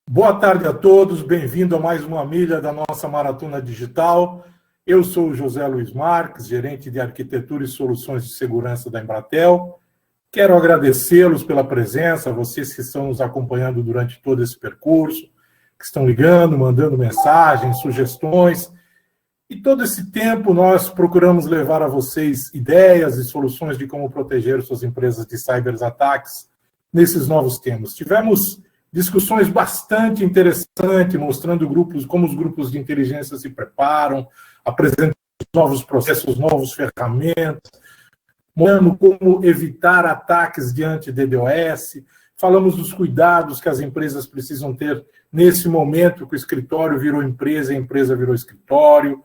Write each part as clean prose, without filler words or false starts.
Boa tarde a todos, bem-vindo a mais uma milha da nossa Maratona Digital. Eu sou o José Luiz Marques, gerente de Arquitetura e Soluções de Segurança da Embratel. Quero agradecê-los pela presença, vocês que estão nos acompanhando durante todo esse percurso, que estão ligando, mandando mensagens, sugestões. E todo esse tempo nós procuramos levar a vocês ideias e soluções de como proteger suas empresas de cyberataques nesses novos temas. Tivemos discussões bastante interessantes, mostrando como os grupos de inteligência se preparam, apresentando novos processos, novas ferramentas, mostrando como evitar ataques diante de DDoS. Falamos dos cuidados que as empresas precisam ter nesse momento que o escritório virou empresa e a empresa virou escritório.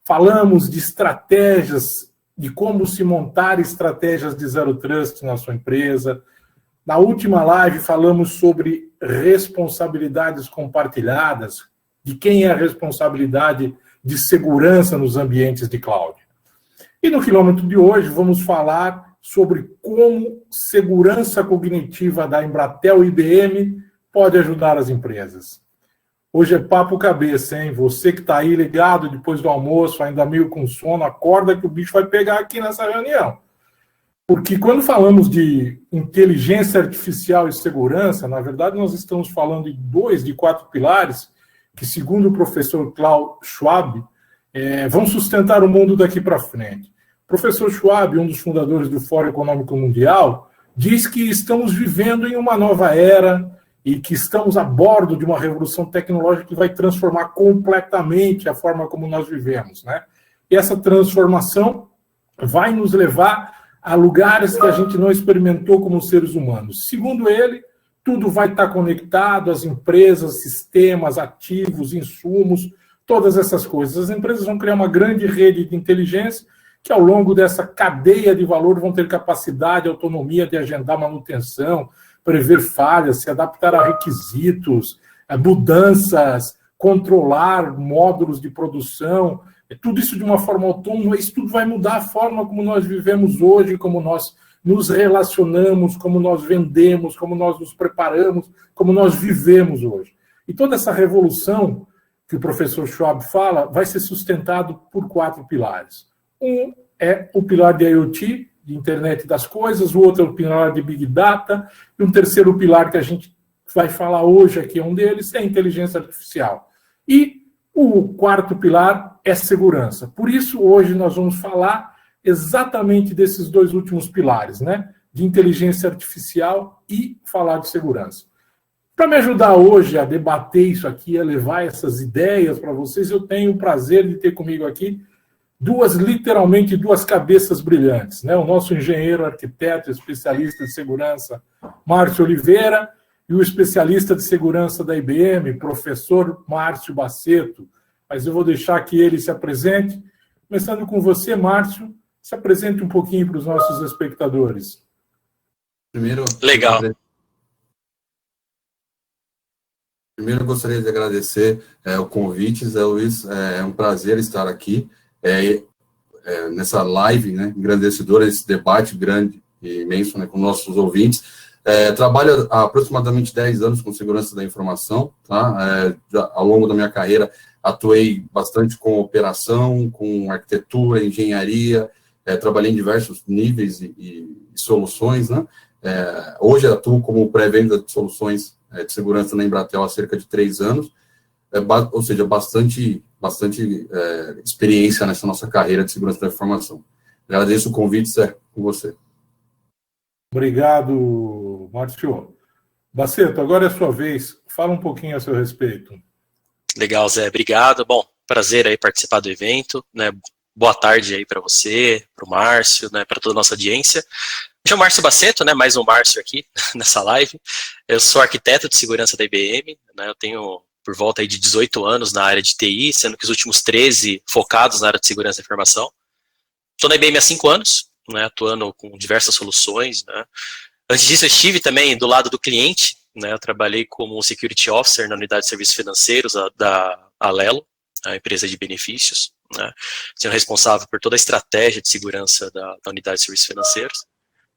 Falamos de estratégias, de como se montar estratégias de Zero Trust na sua empresa. Na última live falamos sobre responsabilidades compartilhadas, de quem é a responsabilidade de segurança nos ambientes de cloud. E no quilômetro de hoje vamos falar sobre como segurança cognitiva da Embratel IBM pode ajudar as empresas. Hoje é papo cabeça, hein? Você que está aí ligado depois do almoço, ainda meio com sono, acorda que o bicho vai pegar aqui nessa reunião. Porque quando falamos de inteligência artificial e segurança, na verdade nós estamos falando de 2 de 4 pilares que, segundo o professor Klaus Schwab, vão sustentar o mundo daqui para frente. O professor Schwab, um dos fundadores do Fórum Econômico Mundial, diz que estamos vivendo em uma nova era e que estamos a bordo de uma revolução tecnológica que vai transformar completamente a forma como nós vivemos, né? E essa transformação vai nos levar a lugares que a gente não experimentou como seres humanos. Segundo ele, tudo vai estar conectado, as empresas, sistemas, ativos, insumos, todas essas coisas. As empresas vão criar uma grande rede de inteligência que, ao longo dessa cadeia de valor, vão ter capacidade, autonomia de agendar manutenção, prever falhas, se adaptar a requisitos, mudanças, controlar módulos de produção, tudo isso de uma forma autônoma. Isso tudo vai mudar a forma como nós vivemos hoje, como nós nos relacionamos, como nós vendemos, como nós nos preparamos, como nós vivemos hoje. E toda essa revolução que o professor Schwab fala vai ser sustentado por 4 pilares. Um é o pilar de IoT, de internet das coisas, o outro é o pilar de Big Data, e um terceiro pilar que a gente vai falar hoje aqui, um deles, é a inteligência artificial. E o 4º pilar é segurança. Por isso, hoje nós vamos falar exatamente desses 2 últimos pilares, né? De inteligência artificial e falar de segurança. Para me ajudar hoje a debater isso aqui, a levar essas ideias para vocês, eu tenho o prazer de ter comigo aqui literalmente duas cabeças brilhantes, né? O nosso engenheiro, arquiteto, especialista de segurança, Márcio Oliveira, e o especialista de segurança da IBM, professor Márcio Baceto. Mas eu vou deixar que ele se apresente. Começando com você, Márcio, se apresente um pouquinho para os nossos espectadores. Legal. Primeiro, eu gostaria de agradecer o convite, Zé Luiz. É um prazer estar aqui nessa live, né, engrandecedora, esse debate grande e imenso, né, com nossos ouvintes. Trabalho há aproximadamente 10 anos com segurança da informação, tá? Ao longo da minha carreira, atuei bastante com operação, com arquitetura, engenharia, trabalhei em diversos níveis e soluções, né? Hoje atuo como pré-venda de soluções de segurança na Embratel há cerca de 3 anos, ou seja, bastante experiência nessa nossa carreira de segurança da informação. Agradeço o convite, Zé, com você. Obrigado, Márcio. Baceto, agora é a sua vez. Fala um pouquinho a seu respeito. Legal, Zé. Obrigado. Bom, prazer aí participar do evento, né? Boa tarde aí para você, para o Márcio, né? Para toda a nossa audiência. Me chamo Márcio Baceto, né? Mais um Márcio aqui nessa live. Eu sou arquiteto de segurança da IBM, né? Eu tenho por volta aí de 18 anos na área de TI, sendo que os últimos 13 focados na área de segurança da informação. Estou na IBM há 5 anos, né? Atuando com diversas soluções, né? Antes disso, eu estive também do lado do cliente, né? Eu trabalhei como Security Officer na unidade de serviços financeiros da Alelo, a empresa de benefícios, né? Sendo responsável por toda a estratégia de segurança da unidade de serviços financeiros.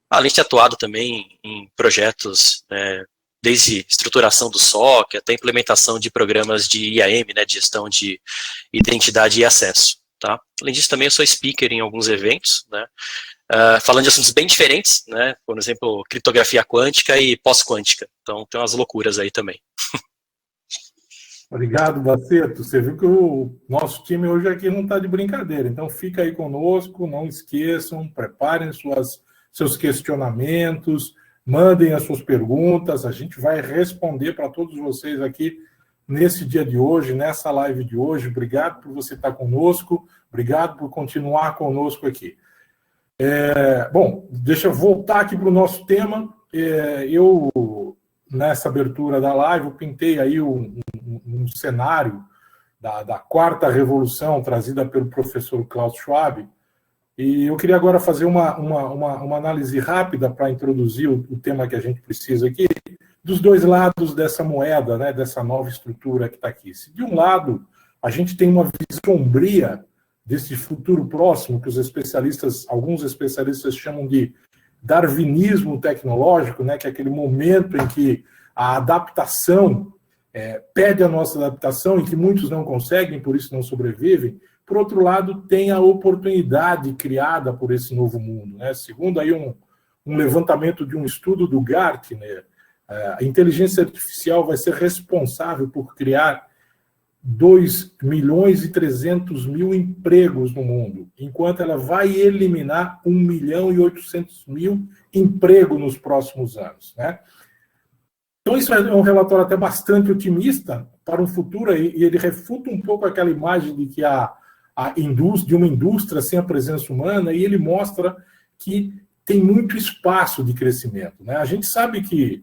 Além de ter atuado também em projetos, né, desde estruturação do SOC até implementação de programas de IAM, né, de gestão de identidade e acesso. Tá? Além disso, também eu sou speaker em alguns eventos, né, falando de assuntos bem diferentes, né, por exemplo, criptografia quântica e pós-quântica. Então, tem umas loucuras aí também. Obrigado, Baceto. Você viu que o nosso time hoje aqui não está de brincadeira. Então, fica aí conosco, não esqueçam, preparem seus questionamentos, mandem as suas perguntas. A gente vai responder para todos vocês aqui nesse dia de hoje, nessa live de hoje. Obrigado por você estar conosco, obrigado por continuar conosco aqui. Bom, deixa eu voltar aqui para o nosso tema. Nessa abertura da live, eu pintei aí um cenário da quarta revolução trazida pelo professor Klaus Schwab, e eu queria agora fazer uma análise rápida para introduzir o tema que a gente precisa aqui, dos dois lados dessa moeda, né, dessa nova estrutura que está aqui. Se de um lado a gente tem uma visão sombria desse futuro próximo, que alguns especialistas chamam de darwinismo tecnológico, né, que é aquele momento em que a adaptação pede a nossa adaptação e que muitos não conseguem, por isso não sobrevivem. Por outro lado, tem a oportunidade criada por esse novo mundo, né? Segundo aí um levantamento de um estudo do Gartner, a inteligência artificial vai ser responsável por criar 2.300.000 empregos no mundo, enquanto ela vai eliminar 1.800.000 empregos nos próximos anos, né? Então, isso é um relatório até bastante otimista para um futuro, e ele refuta um pouco aquela imagem de que de uma indústria sem a presença humana, e ele mostra que tem muito espaço de crescimento, né? A gente sabe que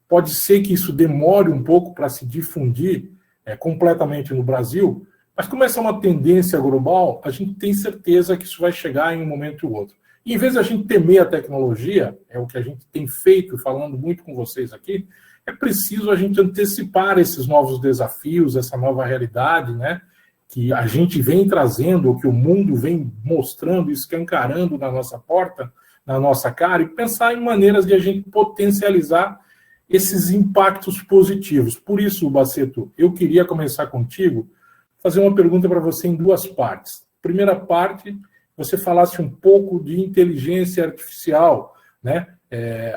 pode ser que isso demore um pouco para se difundir completamente no Brasil, mas como essa é uma tendência global, a gente tem certeza que isso vai chegar em um momento ou outro. E em vez de a gente temer a tecnologia, é o que a gente tem feito, falando muito com vocês aqui, é preciso a gente antecipar esses novos desafios, essa nova realidade, né, que a gente vem trazendo, que o mundo vem mostrando, escancarando na nossa porta, na nossa cara, e pensar em maneiras de a gente potencializar esses impactos positivos. Por isso, Baceto, eu queria começar contigo, fazer uma pergunta para você em duas partes. Primeira parte, você falasse um pouco de inteligência artificial, né?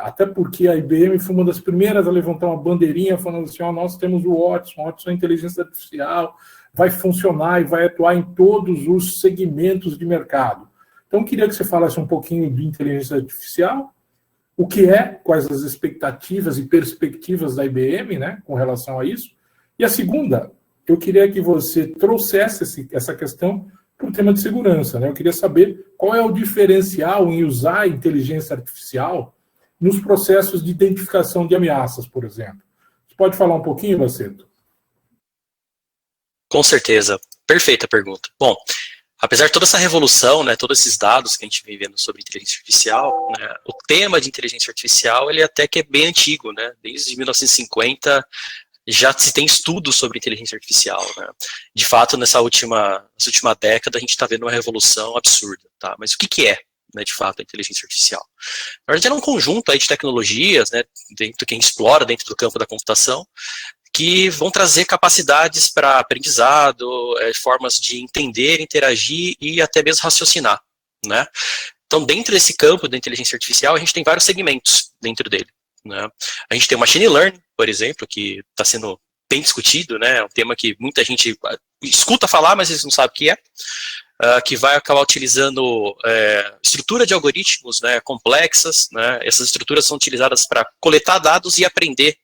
Até porque a IBM foi uma das primeiras a levantar uma bandeirinha falando assim, nós temos o Watson é inteligência artificial, vai funcionar e vai atuar em todos os segmentos de mercado. Então, eu queria que você falasse um pouquinho de inteligência artificial, o que quais as expectativas e perspectivas da IBM, né, com relação a isso. E a segunda, eu queria que você trouxesse essa questão para o tema de segurança, né? Eu queria saber qual é o diferencial em usar a inteligência artificial nos processos de identificação de ameaças, por exemplo. Você pode falar um pouquinho, Baceto? Com certeza. Perfeita pergunta. Bom, apesar de toda essa revolução, né, todos esses dados que a gente vem vendo sobre inteligência artificial, né, o tema de inteligência artificial ele até que é bem antigo, né? Desde 1950 já se tem estudos sobre inteligência artificial, né? De fato, nessa última década a gente está vendo uma revolução absurda, tá? Mas o que é, né, de fato, a inteligência artificial? Na verdade, é um conjunto aí de tecnologias, né, dentro quem explora dentro do campo da computação, que vão trazer capacidades para aprendizado, formas de entender, interagir e até mesmo raciocinar, né? Então, dentro desse campo da inteligência artificial, a gente tem vários segmentos dentro dele, né? A gente tem o machine learning, por exemplo, que está sendo bem discutido, né? É um tema que muita gente escuta falar, mas eles não sabem o que é. Que vai acabar utilizando estrutura de algoritmos, né, complexas, né? Essas estruturas são utilizadas para coletar dados e aprender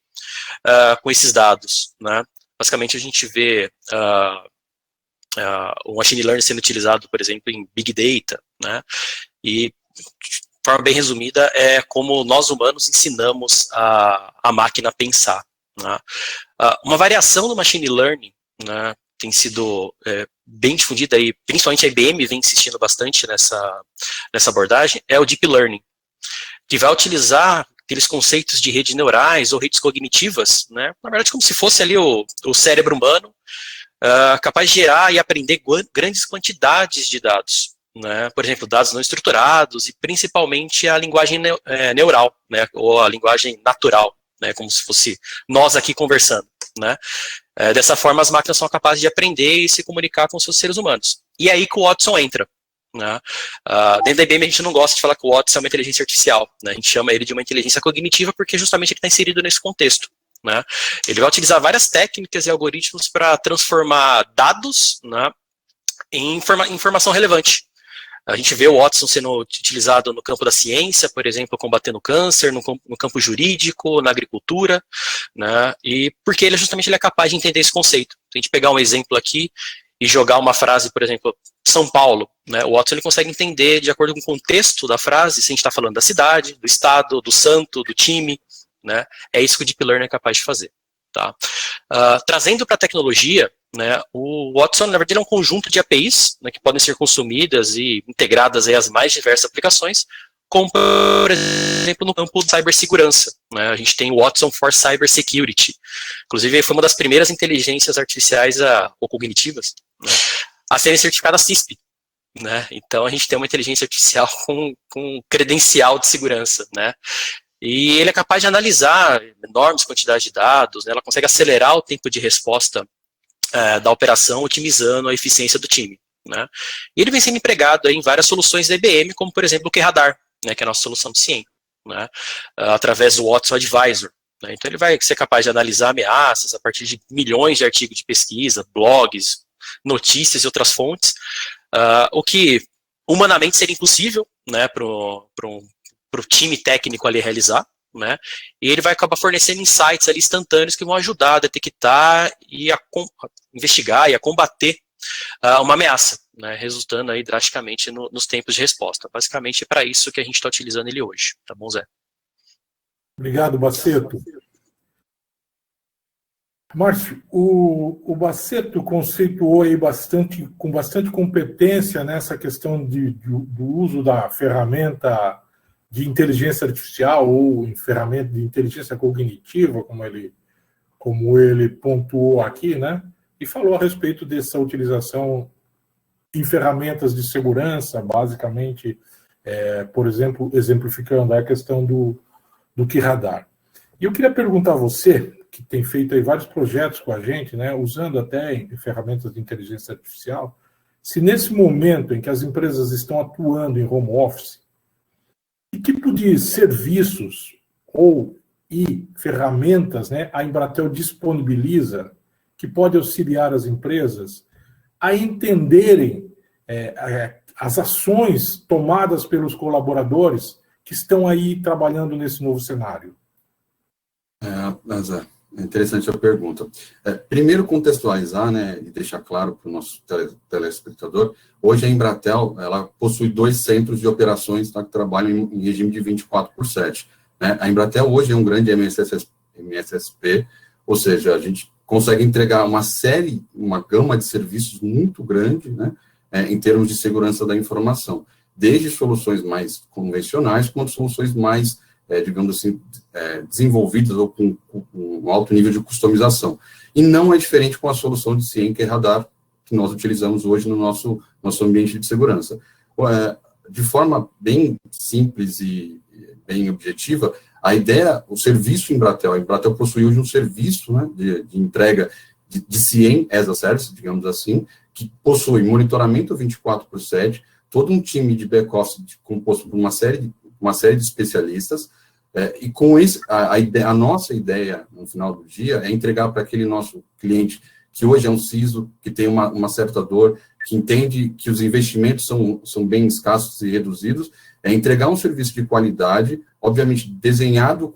com esses dados, né? Basicamente a gente vê o machine learning sendo utilizado, por exemplo, em big data, né? E de forma bem resumida é como nós humanos ensinamos a máquina a pensar, né? Uma variação do machine learning, né, tem sido bem difundida e principalmente a IBM vem insistindo bastante nessa abordagem, é o deep learning, que vai utilizar aqueles conceitos de redes neurais ou redes cognitivas, né, na verdade como se fosse ali o cérebro humano, capaz de gerar e aprender grandes quantidades de dados, né, por exemplo, dados não estruturados e principalmente a linguagem neural, né, ou a linguagem natural, né, como se fosse nós aqui conversando, né. Dessa forma, as máquinas são capazes de aprender e se comunicar com os seus seres humanos. E é aí que o Watson entra. Né? Dentro da IBM a gente não gosta de falar que o Watson é uma inteligência artificial, né? A gente chama ele de uma inteligência cognitiva porque justamente ele está inserido nesse contexto. Né? Ele vai utilizar várias técnicas e algoritmos para transformar dados, né, em informação relevante. A gente vê o Watson sendo utilizado no campo da ciência, por exemplo, combatendo câncer, no campo jurídico, na agricultura, né, e porque ele é capaz de entender esse conceito. Se a gente pegar um exemplo aqui e jogar uma frase, por exemplo, São Paulo, né, o Watson ele consegue entender, de acordo com o contexto da frase, se a gente está falando da cidade, do estado, do santo, do time, né, é isso que o Deep Learning é capaz de fazer. Tá? Trazendo para a tecnologia, né, o Watson, na verdade, é um conjunto de APIs, né, que podem ser consumidas e integradas aí às mais diversas aplicações, como, por exemplo, no campo de cibersegurança. Né, a gente tem o Watson for Cybersecurity. Inclusive, foi uma das primeiras inteligências artificiais ou cognitivas, né, a serem certificadas CISP. Né, então, a gente tem uma inteligência artificial com credencial de segurança, né. E ele é capaz de analisar enormes quantidades de dados, né, ela consegue acelerar o tempo de resposta da operação, otimizando a eficiência do time. Né. E ele vem sendo empregado aí em várias soluções da IBM, como, por exemplo, o QRadar, né, que é a nossa solução de CIEM, né, através do Watson Advisor. Né. Então, ele vai ser capaz de analisar ameaças a partir de milhões de artigos de pesquisa, blogs, notícias e outras fontes, o que humanamente seria impossível, né, para o time técnico ali realizar, né, e ele vai acabar fornecendo insights ali instantâneos que vão ajudar a detectar e a investigar e a combater uma ameaça, né, resultando aí drasticamente nos tempos de resposta. Basicamente é para isso que a gente está utilizando ele hoje, tá bom, Zé? Obrigado, Baceto. Márcio, o Baceto conceituou aí com bastante competência nessa questão do uso da ferramenta de inteligência artificial ou em ferramenta de inteligência cognitiva, como ele pontuou aqui, né? E falou a respeito dessa utilização em ferramentas de segurança, basicamente, por exemplo, exemplificando a questão do QRadar. E eu queria perguntar a você, que tem feito aí vários projetos com a gente, né, usando até em ferramentas de inteligência artificial, se nesse momento em que as empresas estão atuando em home office, que tipo de serviços e ferramentas, né, a Embratel disponibiliza que pode auxiliar as empresas a entenderem as ações tomadas pelos colaboradores que estão aí trabalhando nesse novo cenário? É interessante a pergunta. Primeiro, contextualizar, né, e deixar claro para o nosso telespectador, hoje a Embratel ela possui 2 centros de operações, tá, que trabalham em regime de 24/7. Né? A Embratel hoje é um grande MSSP, ou seja, a gente consegue entregar uma gama de serviços muito grande, né, em termos de segurança da informação, desde soluções mais convencionais, quanto soluções mais digamos assim, desenvolvidas ou com um alto nível de customização. E não é diferente com a solução de CIEM, que é radar, que nós utilizamos hoje no nosso ambiente de segurança. De forma bem simples e bem objetiva, a ideia, o serviço Embratel, a Embratel possui hoje um serviço, né, de entrega de CIEM as a service, digamos assim, que possui monitoramento 24/7, todo um time de back-office composto por uma série de especialistas, e com isso, a nossa ideia, no final do dia, é entregar para aquele nosso cliente, que hoje é um CISO, que tem uma certa dor, que entende que os investimentos são bem escassos e reduzidos, é entregar um serviço de qualidade, obviamente desenhado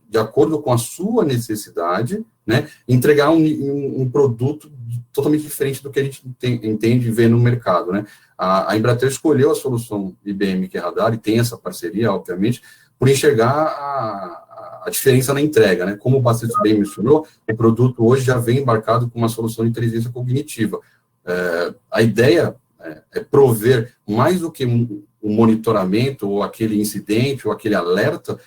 de acordo com a sua necessidade, né, entregar um produto totalmente diferente do que a gente entende e vê no mercado, né. A Embratel escolheu a solução IBM QRadar, e tem essa parceria, obviamente, por enxergar a diferença na entrega, né? Como o Baceto bem mencionou, o produto hoje já vem embarcado com uma solução de inteligência cognitiva. A ideia é prover mais do que o monitoramento, ou aquele incidente, ou aquele alerta,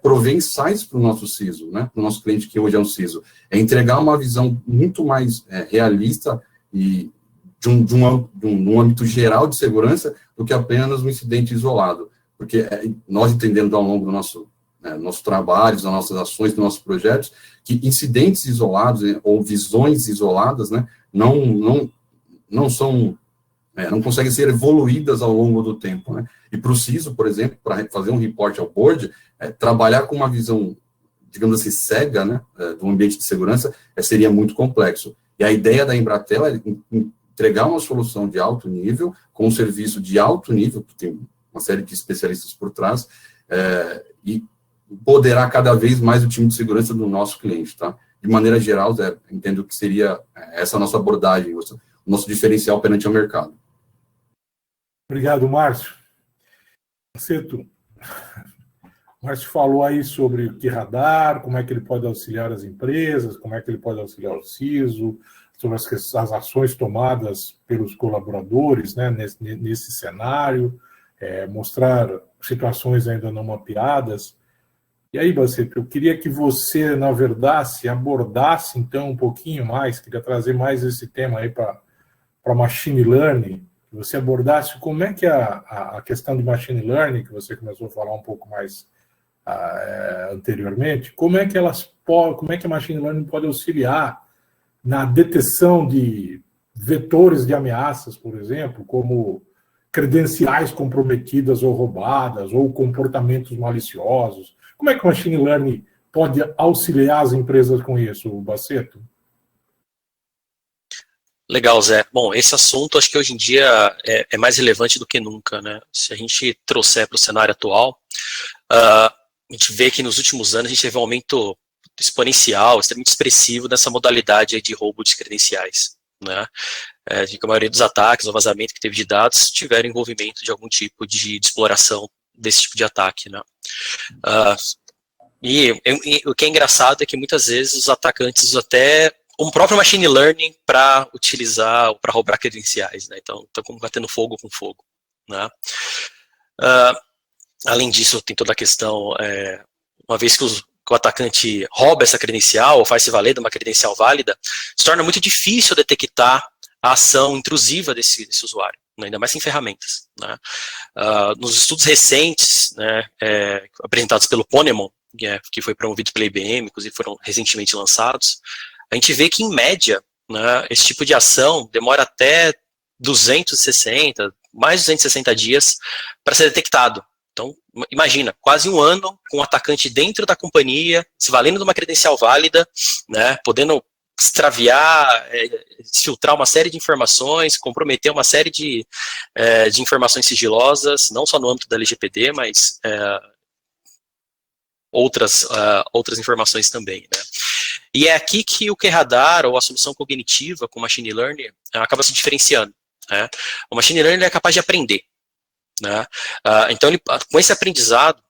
prover insights para o nosso CISO, né? Para o nosso cliente que hoje é um CISO. É entregar uma visão muito mais realista e de um âmbito geral de segurança do que apenas um incidente isolado. Porque nós entendemos ao longo do nosso nossos trabalhos, nas nossas ações, nos nossos projetos, que incidentes isolados, né, ou visões isoladas, né, não conseguem ser evoluídas ao longo do tempo, né? E preciso, por exemplo, para fazer um report ao board, trabalhar com uma visão, digamos assim, cega, né, do ambiente de segurança, seria muito complexo. E a ideia da Embratel é entregar uma solução de alto nível, com um serviço de alto nível, que tem uma série de especialistas por trás, e empoderar cada vez mais o time de segurança do nosso cliente, tá? De maneira geral, entendo que seria essa a nossa abordagem, o nosso diferencial perante o mercado. Obrigado, Márcio. Aceto. O Márcio falou aí sobre o QRadar, como é que ele pode auxiliar as empresas, como é que ele pode auxiliar o CISO, sobre as ações tomadas pelos colaboradores, né, nesse cenário, mostrar situações ainda não mapeadas. E aí, Baceto, eu queria que você, na verdade, abordasse então um pouquinho mais, queria trazer mais esse tema aí para Machine Learning, que você abordasse como é que a questão de Machine Learning, que você começou a falar um pouco mais anteriormente, como é que a Machine Learning pode auxiliar na detecção de vetores de ameaças, por exemplo, como credenciais comprometidas ou roubadas, ou comportamentos maliciosos. Como é que o Machine Learning pode auxiliar as empresas com isso, Baceto? Legal, Zé. Bom, esse assunto acho que hoje em dia é mais relevante do que nunca, né? Se a gente trouxer para o cenário atual, a gente vê que nos últimos anos a gente teve um aumento exponencial, extremamente expressivo nessa modalidade aí de roubo de credenciais, né? Que a maioria dos ataques, o vazamento que teve de dados, tiveram envolvimento de algum tipo de exploração desse tipo de ataque, né? E o que é engraçado é que muitas vezes os atacantes usam até um próprio machine learning para utilizar ou para roubar credenciais, né? Então, estão combatendo fogo com fogo, né? Além disso, tem toda a questão, uma vez que o atacante rouba essa credencial ou faz se valer de uma credencial válida, se torna muito difícil detectar a ação intrusiva desse usuário, né, ainda mais em ferramentas, né. Nos estudos recentes, né, apresentados pelo Ponemon, que foi promovido pela IBM, inclusive foram recentemente lançados, a gente vê que, em média, né, esse tipo de ação demora até 260, mais de 260 dias para ser detectado. Então, imagina, quase um ano com um atacante dentro da companhia, se valendo de uma credencial válida, né, podendo extraviar, filtrar uma série de informações, comprometer uma série de informações sigilosas, não só no âmbito da LGPD, mas outras informações também, né. E é aqui que o QRadar, ou a solução cognitiva com Machine Learning, acaba se diferenciando, né. O Machine Learning é capaz de aprender, né? Então, com esse aprendizado,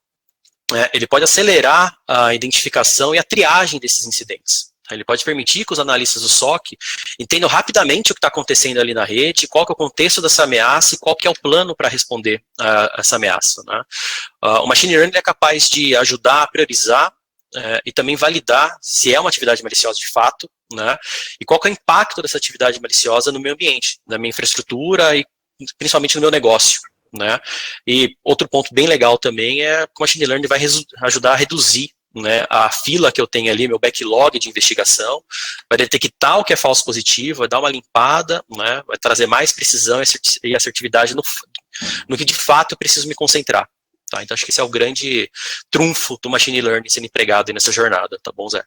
ele pode acelerar a identificação e a triagem desses incidentes. Ele pode permitir que os analistas do SOC entendam rapidamente o que está acontecendo ali na rede, qual que é o contexto dessa ameaça e qual que é o plano para responder a essa ameaça, né? O Machine Learning é capaz de ajudar a priorizar e também validar se é uma atividade maliciosa de fato, né? E qual que é o impacto dessa atividade maliciosa no meio ambiente, na minha infraestrutura e principalmente no meu negócio, né? E outro ponto bem legal também é que o Machine Learning vai ajudar a reduzir, né, a fila que eu tenho ali, meu backlog de investigação, vai detectar o que é falso positivo, vai dar uma limpada, né, vai trazer mais precisão e assertividade no que de fato eu preciso me concentrar. Tá? Então acho que esse é o grande trunfo do Machine Learning sendo empregado nessa jornada, tá bom, Zé?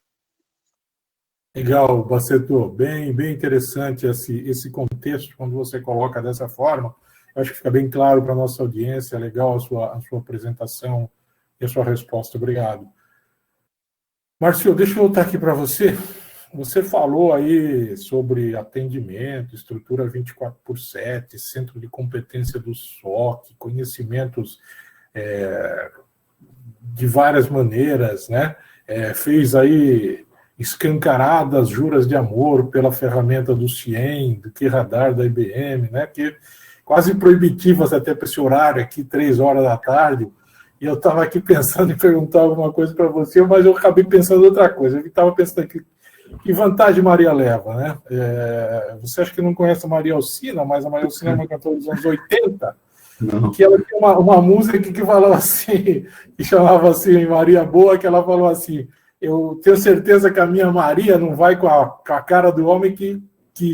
Legal, Baceto, bem interessante esse contexto, quando você coloca dessa forma. Eu acho que fica bem claro para a nossa audiência, legal a sua apresentação e a sua resposta. Obrigado. Márcio, deixa eu voltar aqui para você. Você falou aí sobre atendimento, estrutura 24/7, centro de competência do SOC, conhecimentos de várias maneiras, né? Fez aí escancaradas juras de amor pela ferramenta do CIEM, do QRadar da IBM, né? Que quase proibitivas até para esse horário aqui, 3 horas da tarde. E eu estava aqui pensando em perguntar alguma coisa para você, mas eu acabei pensando outra coisa. Eu estava pensando aqui, que vantagem Maria leva, né? Você acha que não conhece a Maria Alcina, mas a Maria Alcina é uma cantora dos anos 80, Não. que ela tinha uma música que falava assim, que chamava assim Maria Boa, que ela falou assim, eu tenho certeza que a minha Maria não vai com a cara do homem que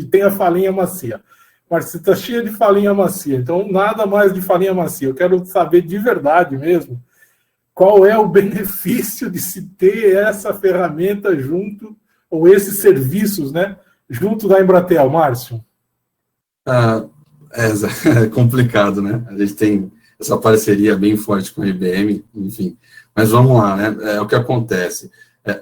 tem a falinha macia. Mas você está cheia de falinha macia, então nada mais de falinha macia. Eu quero saber de verdade mesmo qual é o benefício de se ter essa ferramenta junto, ou esses serviços, né, junto da Embratel, Márcio. É complicado, né? A gente tem essa parceria bem forte com a IBM, enfim. Mas vamos lá, né? O que acontece?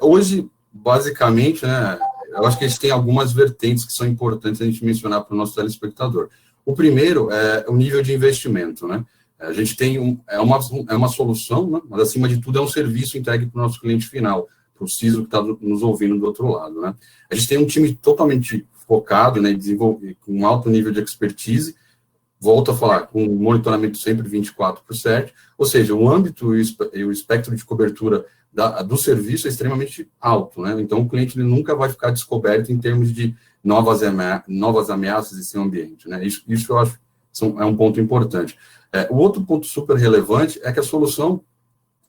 Hoje, basicamente, né, eu acho que a gente tem algumas vertentes que são importantes a gente mencionar para o nosso telespectador. O primeiro é o nível de investimento, né? A gente tem uma solução, né? Mas acima de tudo é um serviço entregue para o nosso cliente final, para o CISO que está nos ouvindo do outro lado, né? A gente tem um time totalmente focado, né, desenvolver com um alto nível de expertise, volto a falar, com monitoramento sempre 24/7, ou seja, o âmbito e o espectro de cobertura do serviço é extremamente alto, né? Então, o cliente ele nunca vai ficar descoberto em termos de novas ameaças em seu ambiente, né? Isso eu acho é um ponto importante. O outro ponto super relevante é que a solução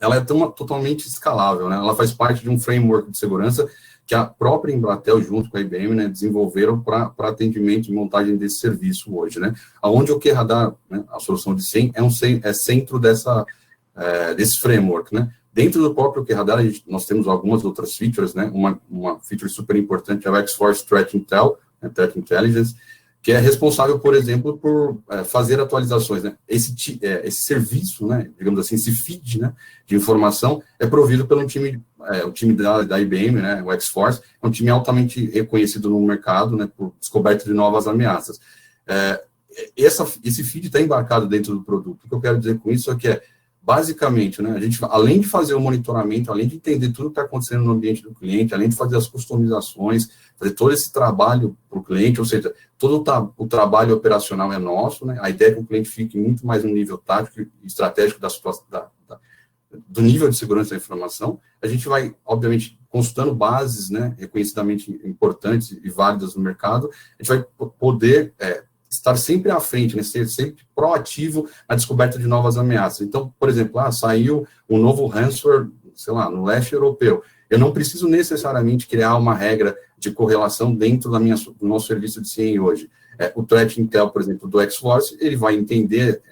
ela é totalmente escalável, né? Ela faz parte de um framework de segurança que a própria Embratel, junto com a IBM, né, desenvolveram para atendimento e montagem desse serviço hoje, né? Onde o QRadar, né, a solução de SIEM, é centro desse framework, né? Dentro do próprio QRadar, nós temos algumas outras features, né? Uma feature super importante é o X-Force Threat Intel, né, Threat Intelligence, que é responsável, por exemplo, por fazer atualizações, né? Esse serviço, né, digamos assim, esse feed, né, de informação é provido pelo time, o time da IBM, né, o X-Force, é um time altamente reconhecido no mercado, né, por descoberta de novas ameaças. Esse feed está embarcado dentro do produto. O que eu quero dizer com isso é que basicamente, né, a gente, além de fazer o monitoramento, além de entender tudo que está acontecendo no ambiente do cliente, além de fazer as customizações, fazer todo esse trabalho para o cliente, ou seja, todo o trabalho operacional é nosso, né, a ideia é que o cliente fique muito mais no nível tático e estratégico do nível de segurança da informação. A gente vai, obviamente, consultando bases, né, reconhecidamente importantes e válidas no mercado, a gente vai poder estar sempre à frente, né, ser sempre proativo na descoberta de novas ameaças. Então, por exemplo, saiu um novo ransomware, sei lá, no leste europeu. Eu não preciso necessariamente criar uma regra de correlação dentro do nosso serviço de CIEM hoje. O Threat Intel, por exemplo, do X-Force, ele vai entender,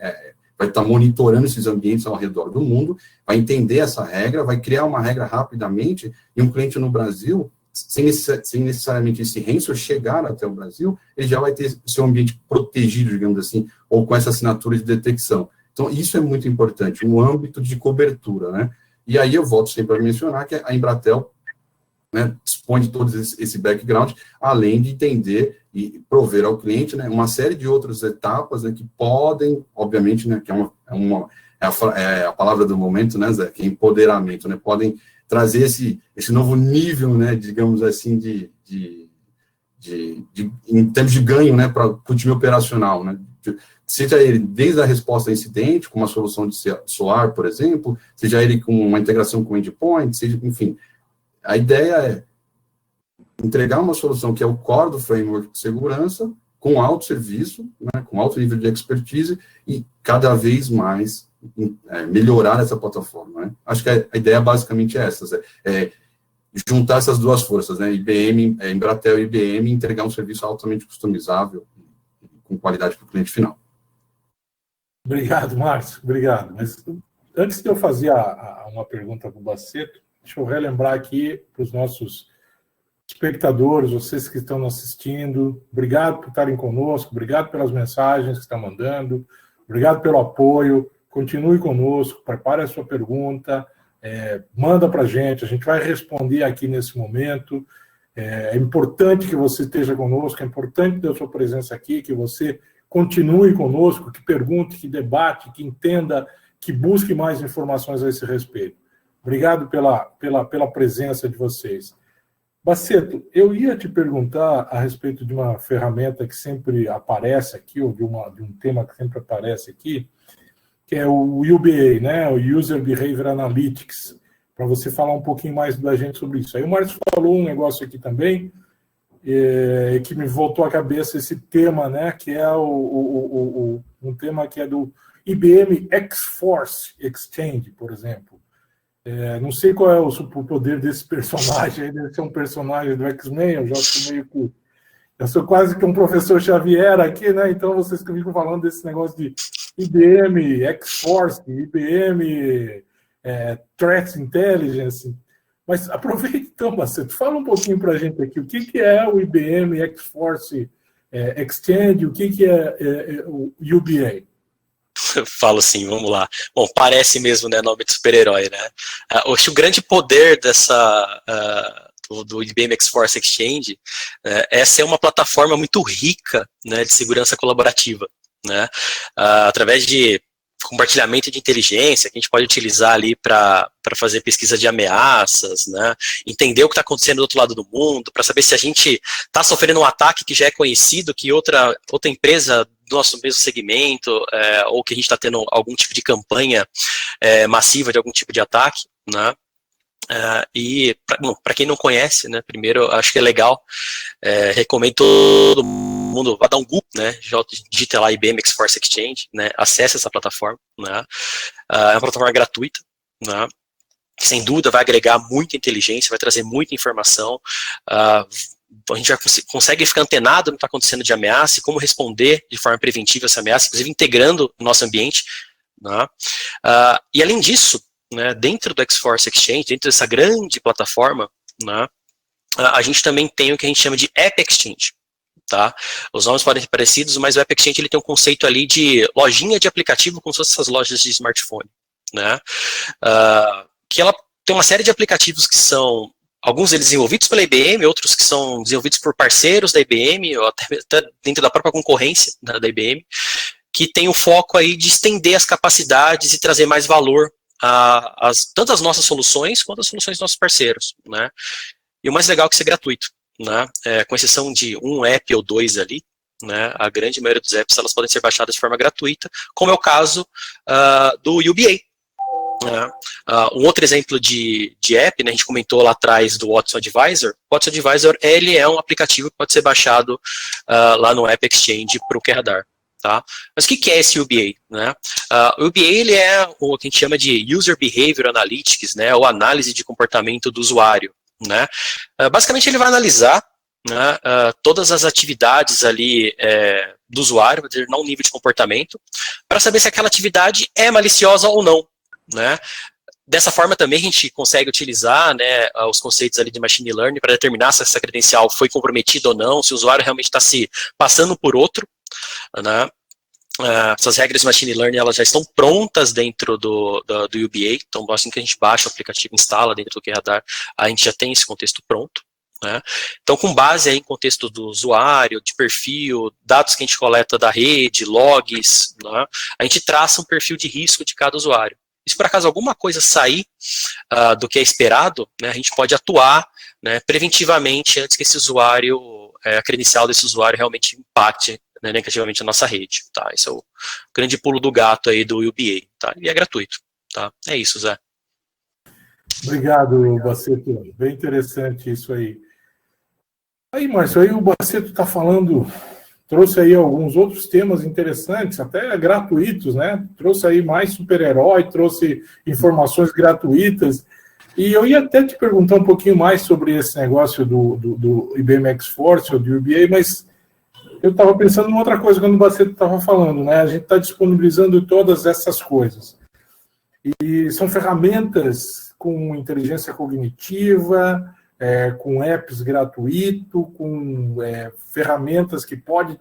vai estar monitorando esses ambientes ao redor do mundo, vai entender essa regra, vai criar uma regra rapidamente, e um cliente no Brasil, sem necessariamente esse ransomware chegar até o Brasil, ele já vai ter seu ambiente protegido, digamos assim, ou com essa assinatura de detecção. Então, isso é muito importante, um âmbito de cobertura, né? E aí eu volto sempre a mencionar que a Embratel, né, dispõe de todo esse background, além de entender e prover ao cliente, né, uma série de outras etapas, né, que podem, obviamente, né, que é a palavra do momento, né, Zé, que é empoderamento, né, podem trazer esse novo nível, né, digamos assim, em termos de ganho, né, para o time operacional, né, seja ele desde a resposta a incidente, com uma solução de SOAR, por exemplo, seja ele com uma integração com endpoint, seja, enfim, a ideia é entregar uma solução que é o core do framework de segurança, com alto serviço, né, com alto nível de expertise, e cada vez mais melhorar essa plataforma, né? Acho que a ideia basicamente é essa, juntar essas duas forças, né? Embratel e IBM, entregar um serviço altamente customizável, com qualidade para o cliente final. Obrigado, Márcio, obrigado. Mas antes de eu fazer uma pergunta para o Baceto, deixa eu relembrar aqui para os nossos espectadores, vocês que estão nos assistindo, obrigado por estarem conosco, obrigado pelas mensagens que estão mandando, obrigado pelo apoio, continue conosco, prepare a sua pergunta, manda para a gente vai responder aqui nesse momento. É importante que você esteja conosco, é importante ter a sua presença aqui, que você continue conosco, que pergunte, que debate, que entenda, que busque mais informações a esse respeito. Obrigado pela presença de vocês. Baceto, eu ia te perguntar a respeito de uma ferramenta que sempre aparece aqui, ou de um tema que sempre aparece aqui, que é o UBA, né, o User Behavior Analytics, para você falar um pouquinho mais da gente sobre isso. Aí o Márcio falou um negócio aqui também, que me voltou à cabeça esse tema, né, que é um tema que é do IBM X-Force Exchange, por exemplo. Não sei qual é o superpoder desse personagem, deve ser um personagem do X-Men, eu já sou meio que... Eu sou quase que um professor Xavier aqui, né? Então vocês que ficam falando desse negócio de IBM X-Force, IBM Threat Intelligence. Mas aproveita então, Baceto, fala um pouquinho para a gente aqui, o que é o IBM X-Force Exchange, o que é o UBA? Falo sim, vamos lá. Bom, parece mesmo, né, nome de super-herói, né? Acho que o grande poder do IBM X-Force Exchange é ser uma plataforma muito rica, né, de segurança colaborativa, né? Através de compartilhamento de inteligência, que a gente pode utilizar ali para fazer pesquisa de ameaças, né? Entender o que está acontecendo do outro lado do mundo, para saber se a gente está sofrendo um ataque que já é conhecido, que outra empresa do nosso mesmo segmento, ou que a gente está tendo algum tipo de campanha massiva de algum tipo de ataque, né? E para quem não conhece, né, primeiro acho que é legal, recomendo todo mundo vá dar um Google, né, digita lá IBM X-Force Exchange, né, acesse essa plataforma, né, é uma plataforma gratuita, né, que sem dúvida vai agregar muita inteligência, vai trazer muita informação, a gente já consegue ficar antenado no que está acontecendo de ameaça e como responder de forma preventiva essa ameaça, inclusive integrando o nosso ambiente, né, e além disso, né, dentro do X-Force Exchange, dentro dessa grande plataforma, né, a gente também tem o que a gente chama de App Exchange. Tá? Os nomes podem ser parecidos, mas o App Exchange ele tem um conceito ali de lojinha de aplicativo, como se fossem essas lojas de smartphone. Né? Que ela tem uma série de aplicativos que são, alguns deles desenvolvidos pela IBM, outros que são desenvolvidos por parceiros da IBM, ou até dentro da própria concorrência da IBM, que tem o foco aí de estender as capacidades e trazer mais valor tanto as nossas soluções quanto as soluções dos nossos parceiros, né? E o mais legal é que isso é gratuito, né? Com exceção de um app ou dois ali, né? A grande maioria dos apps elas podem ser baixadas de forma gratuita, como é o caso do UBA. Né? Um outro exemplo de app, né, a gente comentou lá atrás do Watson Advisor. O Watson Advisor ele é um aplicativo que pode ser baixado lá no App Exchange para o QRadar. Tá? Mas o que é esse UBA? Né? O UBA ele é o que a gente chama de User Behavior Analytics, né, ou análise de comportamento do usuário. Né? Basicamente ele vai analisar, né, todas as atividades ali do usuário, vai determinar um nível de comportamento, para saber se aquela atividade é maliciosa ou não. Né? Dessa forma também a gente consegue utilizar, né, os conceitos ali de machine learning para determinar se essa credencial foi comprometida ou não, se o usuário realmente está se passando por outro. Né? Essas regras de machine learning elas já estão prontas dentro do UBA, então assim que a gente baixa o aplicativo e instala dentro do QRadar, a gente já tem esse contexto pronto. Né? Então, com base aí em contexto do usuário, de perfil, dados que a gente coleta da rede, logs, né, a gente traça um perfil de risco de cada usuário. E se por acaso alguma coisa sair do que é esperado, né, a gente pode atuar, né, preventivamente antes que esse usuário, a credencial desse usuário realmente impacte, né, negativamente a nossa rede. Tá? Esse é o grande pulo do gato aí do UBA. Tá? E é gratuito. Tá? É isso, Zé. Obrigado, Baceto. Bem interessante isso aí. Aí, Márcio, aí o Baceto está falando, trouxe aí alguns outros temas interessantes, até gratuitos, né? Trouxe aí mais super-herói, trouxe informações gratuitas. E eu ia até te perguntar um pouquinho mais sobre esse negócio do IBM X-Force ou do UBA, mas eu estava pensando em outra coisa quando o Baceto estava falando, né? A gente está disponibilizando todas essas coisas. E são ferramentas com inteligência cognitiva, com apps gratuito, com ferramentas que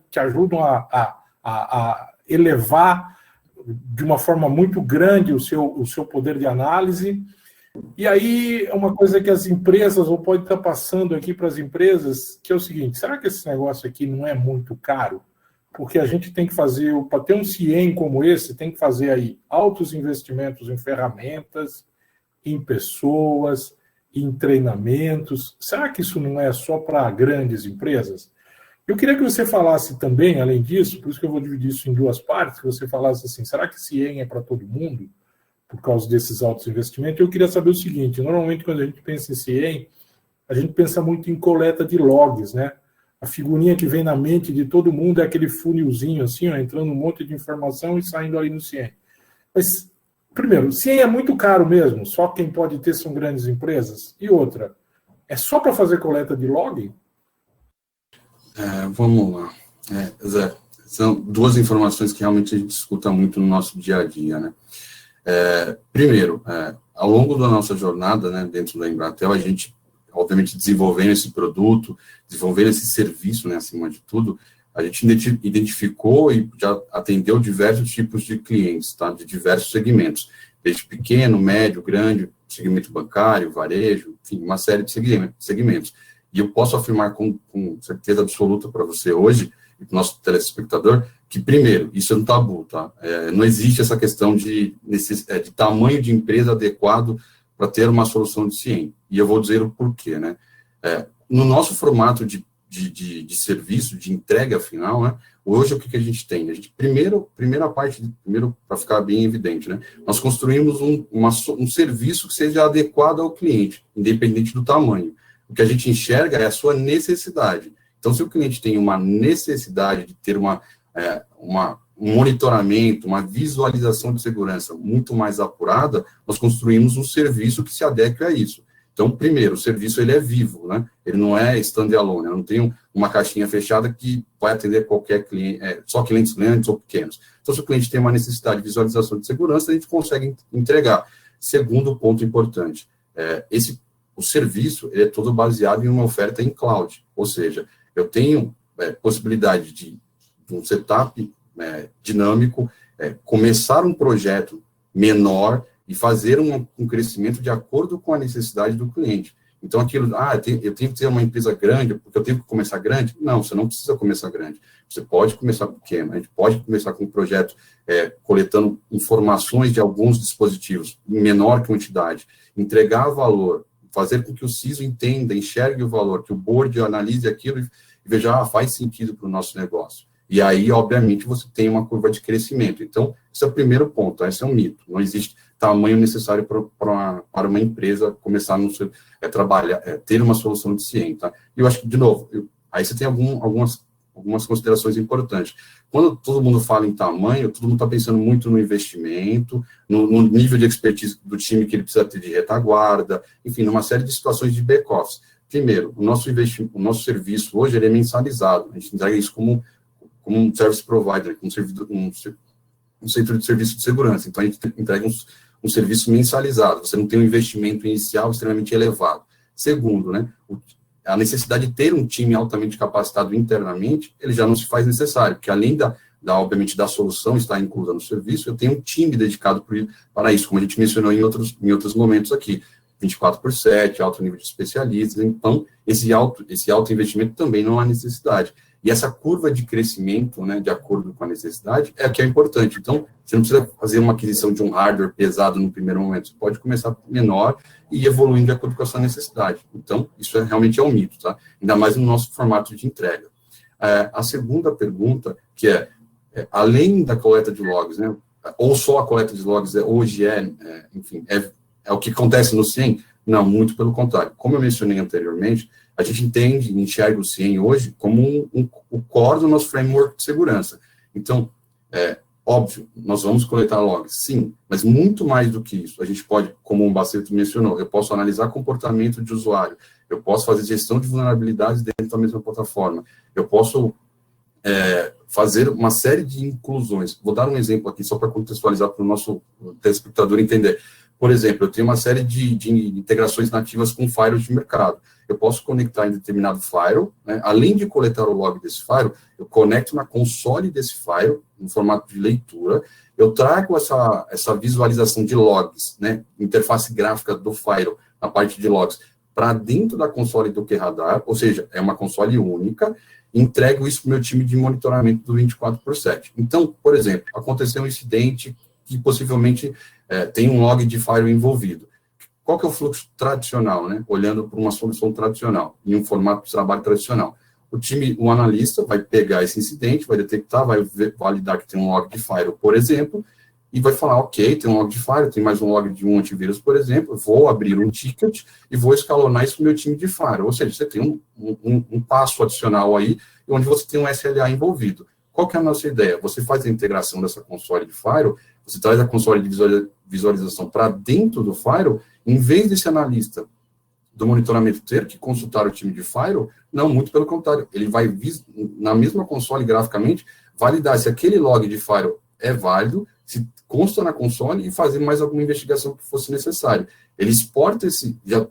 te ajudam a elevar de uma forma muito grande o seu poder de análise. E aí, uma coisa que as empresas, ou pode estar passando aqui para as empresas, que é o seguinte, será que esse negócio aqui não é muito caro? Porque a gente tem que fazer, para ter um CIEM como esse, tem que fazer aí altos investimentos em ferramentas, em pessoas, em treinamentos. Será que isso não é só para grandes empresas? Eu queria que você falasse também, além disso, por isso que eu vou dividir isso em duas partes, que você falasse assim, será que CIEM é para todo mundo? Por causa desses altos investimentos. Eu queria saber o seguinte, normalmente quando a gente pensa em CIEM, a gente pensa muito em coleta de logs, né? a figurinha que vem na mente de todo mundo é aquele funilzinho assim, ó, entrando um monte de informação e saindo aí no CIEM. Mas, primeiro, o CIEM é muito caro mesmo, só quem pode ter são grandes empresas. E outra, é só para fazer coleta de log? Vamos lá. Zé, são duas informações que realmente a gente escuta muito no nosso dia a dia, né? Primeiro, ao longo da nossa jornada, né, dentro da Embratel, a gente, obviamente, desenvolvendo esse produto, desenvolvendo esse serviço, né, acima de tudo, a gente identificou e já atendeu diversos tipos de clientes, tá, de diversos segmentos, desde pequeno, médio, grande, segmento bancário, varejo, enfim, uma série de segmentos. E eu posso afirmar com certeza absoluta para você hoje, e para o nosso telespectador, que, primeiro, isso é um tabu, tá? Não existe essa questão de tamanho de empresa adequado para ter uma solução de CIEM. E eu vou dizer o porquê, né? No nosso formato de serviço, de entrega final, né? Hoje, o que a gente tem? A gente, primeiro, para ficar bem evidente, né? Nós construímos um serviço que seja adequado ao cliente, independente do tamanho. O que a gente enxerga é a sua necessidade. Então, se o cliente tem uma necessidade de ter um monitoramento, uma visualização de segurança muito mais apurada, nós construímos um serviço que se adeque a isso. Então, primeiro, o serviço ele é vivo, né? Ele não é standalone, eu não tenho uma caixinha fechada que vai atender qualquer cliente, só clientes grandes ou pequenos. Então, se o cliente tem uma necessidade de visualização de segurança, a gente consegue entregar. Segundo ponto importante, o serviço ele é todo baseado em uma oferta em cloud, ou seja, eu tenho possibilidade de um setup dinâmico, começar um projeto menor e fazer um crescimento de acordo com a necessidade do cliente. Então, aquilo, eu tenho que ter uma empresa grande, porque eu tenho que começar grande? Não, você não precisa começar grande. Você pode começar pequeno. A gente pode começar com um projeto coletando informações de alguns dispositivos, em menor quantidade, entregar valor, fazer com que o CISO entenda, enxergue o valor, que o board analise aquilo e veja, faz sentido para o nosso negócio. E aí, obviamente, você tem uma curva de crescimento. Então, esse é o primeiro ponto, esse é um mito. Não existe tamanho necessário para uma empresa começar a trabalhar, ter uma solução de CIEM, tá? E eu acho que, de novo, aí você tem algumas considerações importantes. Quando todo mundo fala em tamanho, todo mundo está pensando muito no investimento, no nível de expertise do time que ele precisa ter de retaguarda, enfim, numa série de situações de back-office. Primeiro, o nosso serviço hoje ele é mensalizado, a gente entrega isso como um service provider, um centro de serviço de segurança. Então, a gente entrega um serviço mensalizado, você não tem um investimento inicial extremamente elevado. Segundo, né, a necessidade de ter um time altamente capacitado internamente, ele já não se faz necessário, porque além obviamente, da solução estar inclusa no serviço, eu tenho um time dedicado para isso, como a gente mencionou em outros momentos aqui, 24/7, alto nível de especialistas, então, esse alto investimento também não há necessidade. E essa curva de crescimento, né, de acordo com a necessidade, é o que é importante. Então, você não precisa fazer uma aquisição de um hardware pesado no primeiro momento, você pode começar menor e ir evoluindo de acordo com a sua necessidade. Então, isso realmente é um mito, tá? Ainda mais no nosso formato de entrega. A segunda pergunta, que além da coleta de logs, né, ou só a coleta de logs hoje enfim, é o que acontece no CIEM? Não, muito pelo contrário. Como eu mencionei anteriormente, a gente entende e enxerga o CIEM hoje como o core do nosso framework de segurança. Então, óbvio, nós vamos coletar logs, sim, mas muito mais do que isso. A gente pode, como o Baceto mencionou, eu posso analisar comportamento de usuário, eu posso fazer gestão de vulnerabilidades dentro da mesma plataforma, eu posso fazer uma série de inclusões. Vou dar um exemplo aqui, só para contextualizar para o nosso telespectador entender. Por exemplo, eu tenho uma série de integrações nativas com firewalls de mercado. Eu posso conectar em determinado firewall, né? Além de coletar o log desse firewall, eu conecto na console desse firewall, no formato de leitura, eu trago essa visualização de logs, né? Interface gráfica do firewall, na parte de logs, para dentro da console do QRadar, ou seja, é uma console única, e entrego isso para o meu time de monitoramento do 24/7. Então, por exemplo, aconteceu um incidente que possivelmente tem um log de firewall envolvido. Qual que é o fluxo tradicional, né? Olhando para uma solução tradicional, em um formato de trabalho tradicional. O analista vai pegar esse incidente, vai detectar, vai validar que tem um log de firewall, por exemplo, e vai falar, ok, tem um log de firewall, tem mais um log de um antivírus, por exemplo, vou abrir um ticket e vou escalonar isso no meu time de firewall. Ou seja, você tem um passo adicional aí, onde você tem um SLA envolvido. Qual que é a nossa ideia? Você faz a integração dessa console de firewall, você traz a console de visualização para dentro do firewall, em vez desse analista do monitoramento ter que consultar o time de firewall, não, muito pelo contrário, ele vai, na mesma console, graficamente, validar se aquele log de firewall é válido, se consta na console e fazer mais alguma investigação que fosse necessário. Ele exporta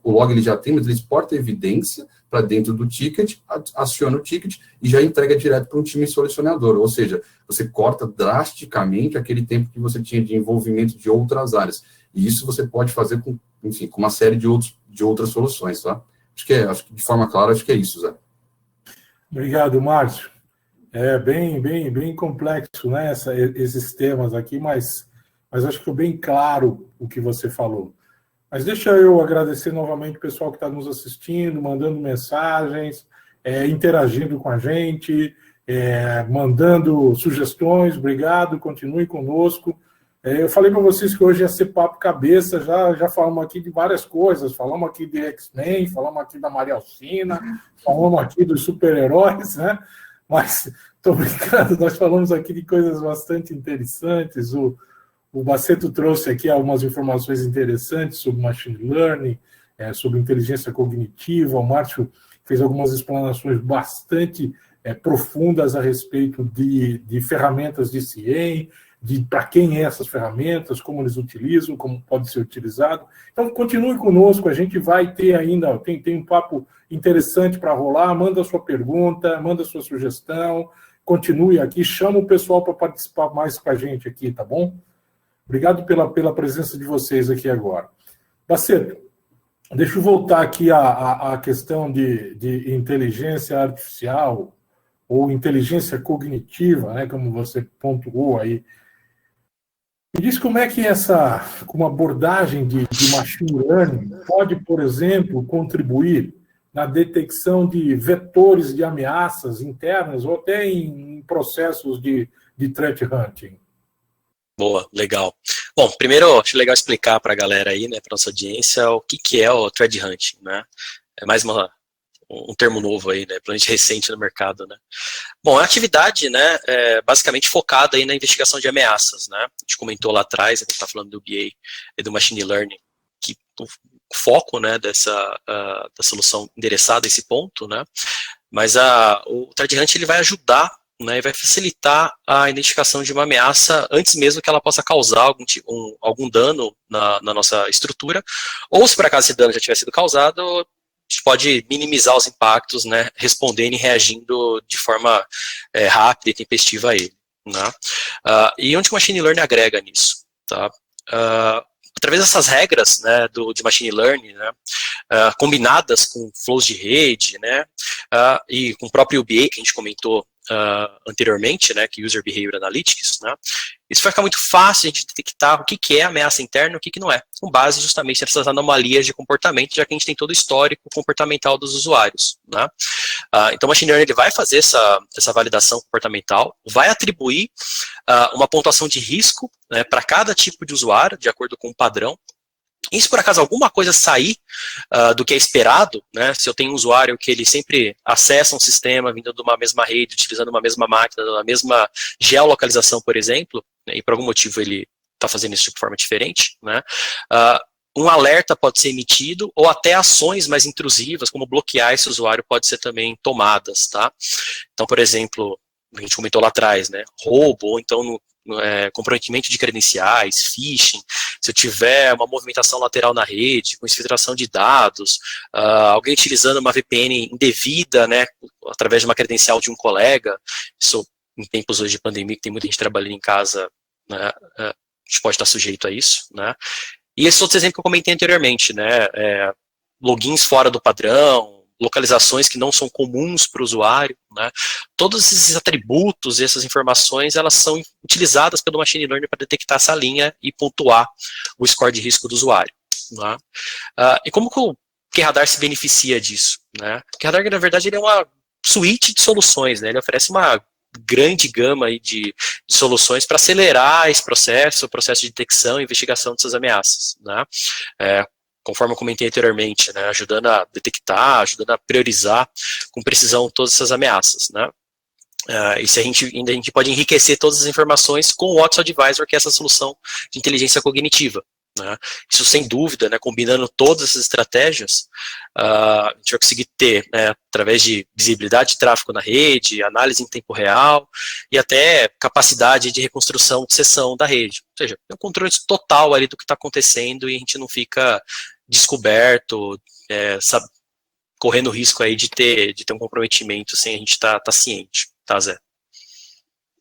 o log ele já tem, mas ele exporta a evidência para dentro do ticket, aciona o ticket e já entrega direto para um time solucionador. Ou seja, você corta drasticamente aquele tempo que você tinha de envolvimento de outras áreas. E isso você pode fazer com, enfim, com uma série de outras soluções, tá? Acho que de forma clara, acho que é isso, Zé. Obrigado, Márcio. É bem complexo, né, esses temas aqui, mas acho que ficou bem claro o que você falou. Mas deixa eu agradecer novamente o pessoal que está nos assistindo, mandando mensagens, interagindo com a gente, mandando sugestões. Obrigado, continue conosco. Eu falei para vocês que hoje ia ser papo cabeça, já falamos aqui de várias coisas, falamos aqui de X-Men, falamos aqui da Maria Alcina, falamos aqui dos super-heróis, né? Mas, estou brincando, nós falamos aqui de coisas bastante interessantes. O Baceto trouxe aqui algumas informações interessantes sobre machine learning, sobre inteligência cognitiva. O Márcio fez algumas explanações bastante profundas a respeito de ferramentas de CIEM, para quem essas ferramentas, como eles utilizam, como pode ser utilizado. Então, continue conosco, a gente vai ter ainda, tem um papo interessante para rolar, manda a sua pergunta, manda a sua sugestão, continue aqui, chama o pessoal para participar mais com a gente aqui, tá bom? Obrigado pela presença de vocês aqui agora. Baceto, deixa eu voltar aqui à questão de inteligência artificial ou inteligência cognitiva, né, como você pontuou aí. Me diz como é que uma abordagem de machine learning pode, por exemplo, contribuir na detecção de vetores de ameaças internas ou até em processos de threat hunting. Boa, legal. Bom, primeiro, acho legal explicar para a galera aí, né, para nossa audiência, o que é o threat hunting, né? É mais um termo novo aí, né, plenamente recente no mercado, né? Bom, a atividade, né, é basicamente focada aí na investigação de ameaças, né? A gente comentou lá atrás, a gente está falando do BA e do Machine Learning, que o foco, né, da solução endereçada a esse ponto, né? Mas o threat hunting, ele vai ajudar, né, e vai facilitar a identificação de uma ameaça antes mesmo que ela possa causar algum dano na nossa estrutura, ou se por acaso esse dano já tiver sido causado, a gente pode minimizar os impactos, né, respondendo e reagindo de forma rápida e tempestiva a ele, né? E onde o Machine Learning agrega nisso? Tá? Através dessas regras, né, de Machine Learning, né, combinadas com flows de rede, né, e com o próprio UBA, que a gente comentou anteriormente, né, que é User Behavior Analytics, né, isso vai ficar muito fácil a gente detectar o que é ameaça interna e o que não é, com base justamente nessas anomalias de comportamento, já que a gente tem todo o histórico comportamental dos usuários, né. Então o Machine Learning ele vai fazer essa validação comportamental, vai atribuir uma pontuação de risco, né, para cada tipo de usuário, de acordo com um padrão. E se por acaso alguma coisa sair do que é esperado, né, se eu tenho um usuário que ele sempre acessa um sistema vindo de uma mesma rede, utilizando uma mesma máquina, uma mesma geolocalização, por exemplo, né, e por algum motivo ele está fazendo isso de forma diferente, né, um alerta pode ser emitido, ou até ações mais intrusivas, como bloquear esse usuário, pode ser também tomadas, tá? Então, por exemplo, a gente comentou lá atrás, né, roubo, ou então comprometimento de credenciais, phishing, se eu tiver uma movimentação lateral na rede, com infiltração de dados, alguém utilizando uma VPN indevida, né, através de uma credencial de um colega, isso em tempos hoje de pandemia, que tem muita gente trabalhando em casa, né, a gente pode estar sujeito a isso, né, e esse outro exemplo que eu comentei anteriormente, né, logins fora do padrão, localizações que não são comuns para o usuário, né? Todos esses atributos e essas informações, elas são utilizadas pelo Machine Learning para detectar essa linha e pontuar o score de risco do usuário, né? E como que o QRadar se beneficia disso, né? O QRadar, na verdade, ele é uma suíte de soluções, né? Ele oferece uma grande gama aí de soluções para acelerar esse processo, o processo de detecção e investigação dessas ameaças, né? Conforme eu comentei anteriormente, né, ajudando a detectar, ajudando a priorizar com precisão todas essas ameaças, né? E se a gente pode enriquecer todas as informações com o Watson Advisor, que é essa solução de inteligência cognitiva, né? Isso sem dúvida, né, combinando todas essas estratégias, a gente vai conseguir ter, né, através de visibilidade de tráfego na rede, análise em tempo real e até capacidade de reconstrução de sessão da rede. Ou seja, é um controle total ali do que está acontecendo e a gente não fica descoberto, correndo risco aí de ter um comprometimento sem a gente estar ciente, tá, Zé?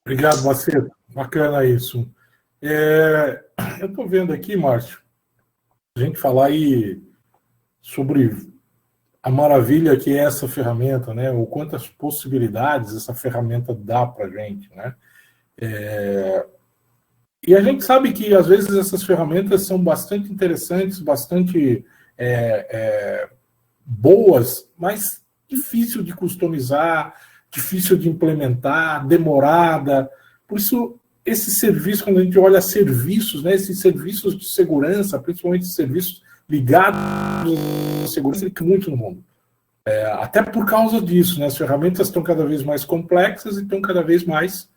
Obrigado, Baceto. Bacana isso. Eu estou vendo aqui, Márcio, a gente falar aí sobre a maravilha que é essa ferramenta, né? O quantas possibilidades essa ferramenta dá para a gente, né? E a gente sabe que, às vezes, essas ferramentas são bastante interessantes, bastante boas, mas difícil de customizar, difícil de implementar, demorada. Por isso, esse serviço, quando a gente olha serviços, né, esses serviços de segurança, principalmente serviços ligados à segurança, ele cresce muito no mundo. Até por causa disso, né, as ferramentas estão cada vez mais complexas e estão cada vez mais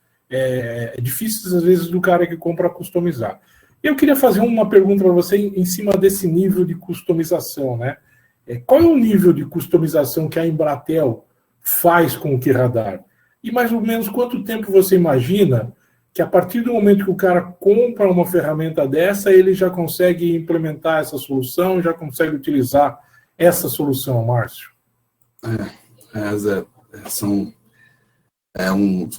difíceis, às vezes, do cara que compra customizar. Eu queria fazer uma pergunta para você em cima desse nível de customização, né? Qual é o nível de customização que a Embratel faz com o QRadar? E mais ou menos quanto tempo você imagina que a partir do momento que o cara compra uma ferramenta dessa, ele já consegue implementar essa solução, já consegue utilizar essa solução, Márcio? Zé, são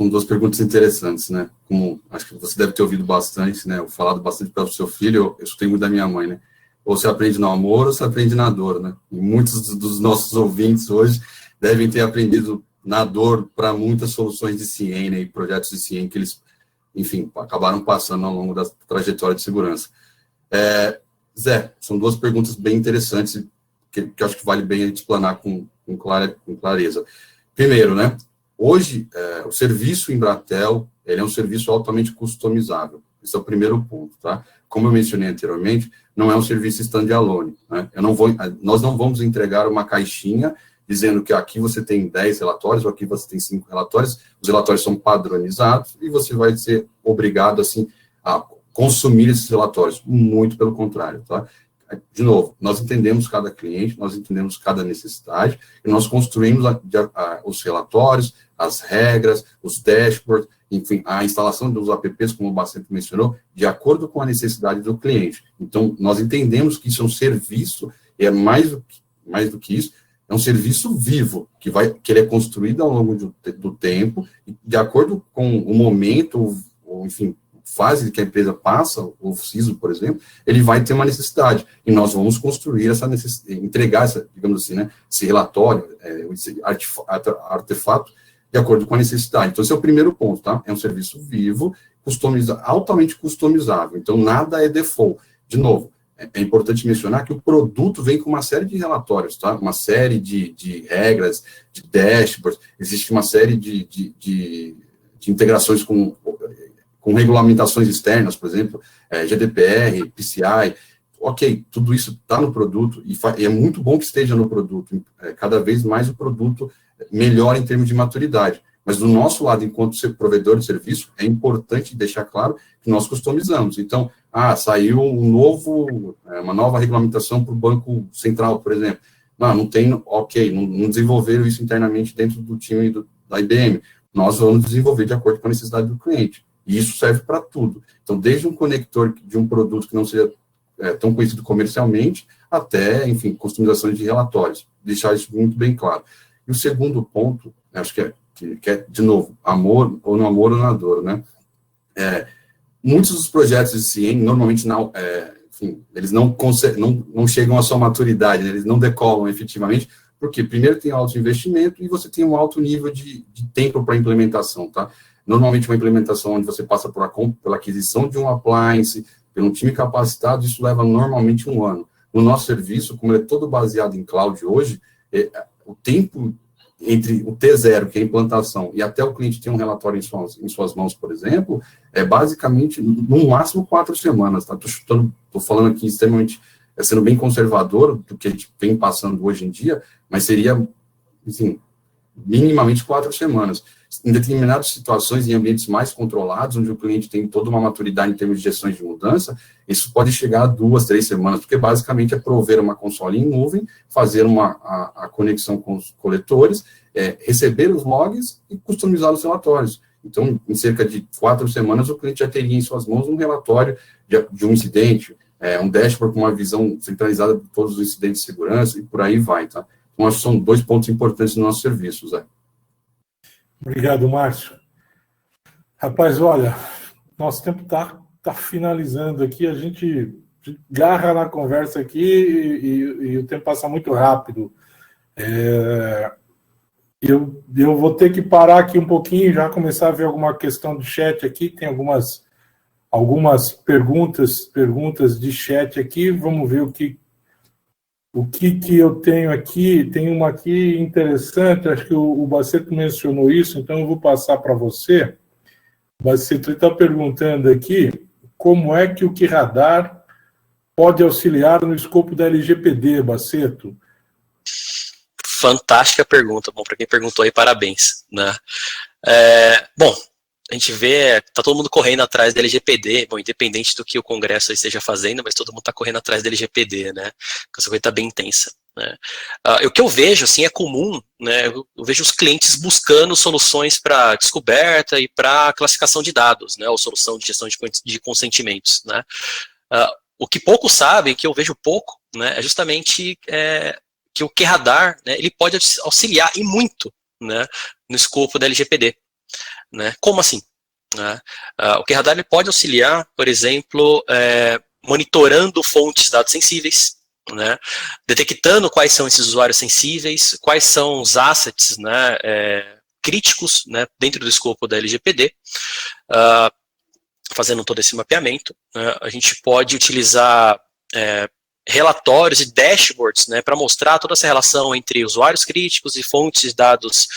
duas perguntas interessantes, né? Como acho que você deve ter ouvido bastante, né? Eu falado bastante para o seu filho, eu escutei muito da minha mãe, né? Ou você aprende no amor, ou você aprende na dor, né? E muitos dos nossos ouvintes hoje devem ter aprendido na dor para muitas soluções de CIEM, né? E projetos de CIEM que eles, enfim, acabaram passando ao longo da trajetória de segurança. Zé, são duas perguntas bem interessantes que eu acho que vale bem a gente explanar com clareza. Primeiro, né? Hoje, o serviço Embratel, ele é um serviço altamente customizável. Esse é o primeiro ponto, tá? Como eu mencionei anteriormente, não é um serviço standalone, né? Nós não vamos entregar uma caixinha dizendo que aqui você tem 10 relatórios, ou aqui você tem 5 relatórios, os relatórios são padronizados, e você vai ser obrigado, assim, a consumir esses relatórios. Muito pelo contrário, tá? De novo, nós entendemos cada cliente, nós entendemos cada necessidade, e nós construímos os relatórios, as regras, os dashboards, enfim, a instalação dos apps, como o Baceto mencionou, de acordo com a necessidade do cliente. Então, nós entendemos que isso é um serviço, e é mais do que isso, é um serviço vivo, que ele é construído ao longo do tempo, e de acordo com o momento, ou enfim, fase que a empresa passa, o CISO, por exemplo, ele vai ter uma necessidade, e nós vamos construir essa necessidade, entregar digamos assim, né, esse relatório, esse artefato, de acordo com a necessidade. Então, esse é o primeiro ponto, tá? É um serviço vivo, altamente customizável, então nada é default. De novo, é importante mencionar que o produto vem com uma série de relatórios, tá? Uma série de regras, de dashboards, existe uma série de integrações com regulamentações externas, por exemplo, GDPR, PCI, ok, tudo isso está no produto, e é muito bom que esteja no produto, cada vez mais o produto melhora em termos de maturidade, mas do nosso lado, enquanto provedor de serviço, é importante deixar claro que nós customizamos. Então, saiu uma nova regulamentação para o Banco Central, por exemplo. Não tem, ok, não desenvolveram isso internamente dentro do time da IBM. Nós vamos desenvolver de acordo com a necessidade do cliente. E isso serve para tudo. Então, desde um conector de um produto que não seja tão conhecido comercialmente, até, enfim, customizações de relatórios. Deixar isso muito bem claro. E o segundo ponto, acho que é, de novo, amor ou na dor, né? Muitos dos projetos de CIEM, normalmente, enfim, eles não chegam à sua maturidade, né? Eles não decolam efetivamente, porque primeiro tem alto investimento e você tem um alto nível de tempo para implementação, tá? Normalmente uma implementação onde você passa pela aquisição de um appliance, por um time capacitado, isso leva normalmente 1 ano. No nosso serviço, como ele é todo baseado em cloud hoje, o tempo entre o T0, que é a implantação, e até o cliente ter um relatório em suas mãos, por exemplo, é basicamente, no máximo, 4 semanas, tá? Estou falando aqui extremamente, sendo bem conservador do que a gente vem passando hoje em dia, mas seria, assim, minimamente 4 semanas. Em determinadas situações, em ambientes mais controlados, onde o cliente tem toda uma maturidade em termos de gestões de mudança, isso pode chegar a 2, 3 semanas, porque basicamente é prover uma console em nuvem, fazer a conexão com os coletores, receber os logs e customizar os relatórios. Então, em cerca de 4 semanas, o cliente já teria em suas mãos um relatório de um incidente, um dashboard com uma visão centralizada de todos os incidentes de segurança, e por aí vai, tá? Então, acho que são 2 pontos importantes no nosso serviço, Zé. Obrigado, Márcio. Rapaz, olha, nosso tempo está finalizando aqui, a gente garra na conversa aqui e o tempo passa muito rápido. Eu vou ter que parar aqui um pouquinho e já começar a ver alguma questão do chat aqui, tem algumas perguntas de chat aqui, vamos ver o que eu tenho aqui. Tem uma aqui interessante, acho que o Baceto mencionou isso, então eu vou passar para você. O Baceto está perguntando aqui como é que o QRadar pode auxiliar no escopo da LGPD, Baceto? Fantástica pergunta. Bom, para quem perguntou aí, parabéns, né? Bom, a gente vê, tá todo mundo correndo atrás da LGPD, bom, independente do que o Congresso esteja fazendo, mas todo mundo está correndo atrás da LGPD, né? Essa coisa está bem intensa, né? O que eu vejo, assim, é comum, né? Eu vejo os clientes buscando soluções para descoberta e para classificação de dados, né? Ou solução de gestão de consentimentos, né? O que poucos sabem, que eu vejo pouco, né? É justamente que o QRadar, né? Ele pode auxiliar e muito, né? No escopo da LGPD. Né? Como assim? O QRadar ele pode auxiliar, por exemplo, monitorando fontes de dados sensíveis, né? Detectando quais são esses usuários sensíveis, quais são os assets, né, críticos, né, dentro do escopo da LGPD, fazendo todo esse mapeamento. Né? A gente pode utilizar relatórios e dashboards, né, para mostrar toda essa relação entre usuários críticos e fontes de dados